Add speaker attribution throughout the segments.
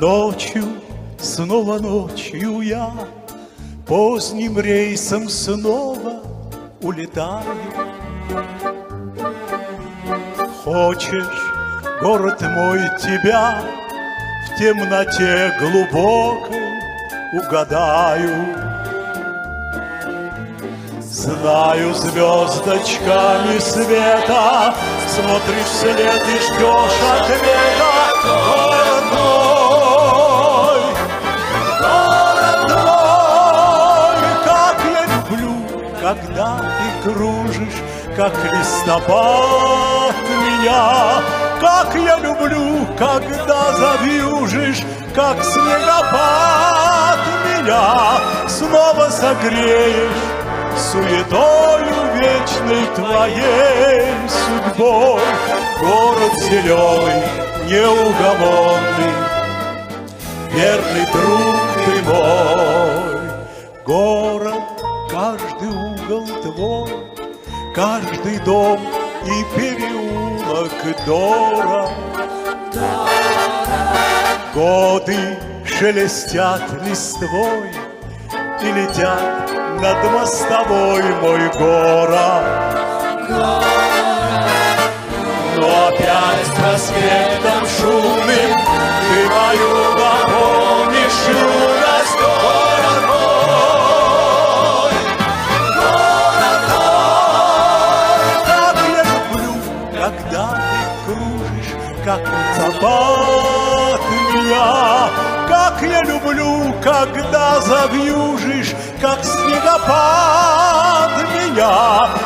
Speaker 1: Ночью, снова ночью я поздним рейсом снова улетаю. Хочешь, город мой, тебя в темноте глубокой угадаю. Знаю, звездочками света смотришь вслед и ждешь ответа. Город мой, как я люблю, когда ты кружишь, как листопад меня. Как я люблю, когда завьюжишь, как снегопад меня. Снова согреешь суетою вечной твоей судьбой. Город зеленый, неугомонный, верный друг ты мой. Город, каждый угол твой, каждый дом и переулок дорог. Годы шелестят листвой и летят над мостовой мой город. Но опять проспектом шумным ты мою напомнишь юность. Город мой, как я люблю, когда ты кружишь, как листопад меня. Как я люблю, когда завьюжишь, как снегопад меня.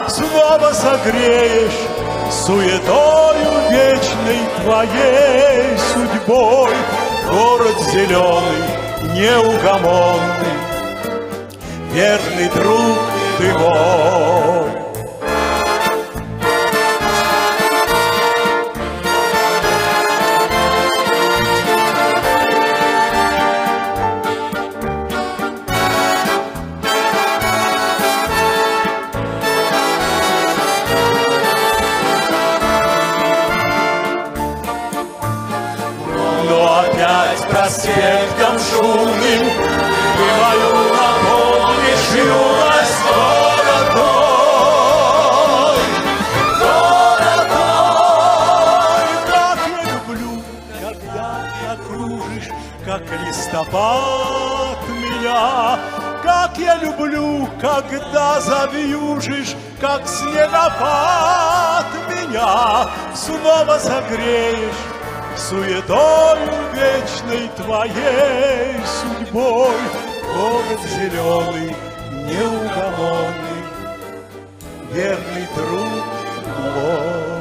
Speaker 1: Снова согреешь суетою вечной твоей судьбой. Город зеленый, неугомонный, верный друг ты мой. Опять проспектом шумным ты мою напомнишь юность. Город мой, как я люблю, когда окружишь, как листопад меня. Как я люблю, когда завьюжишь, как снегопад меня. Снова согреешь суетою вечной твоей судьбой. Город зеленый, неугомонный, верный друг мой.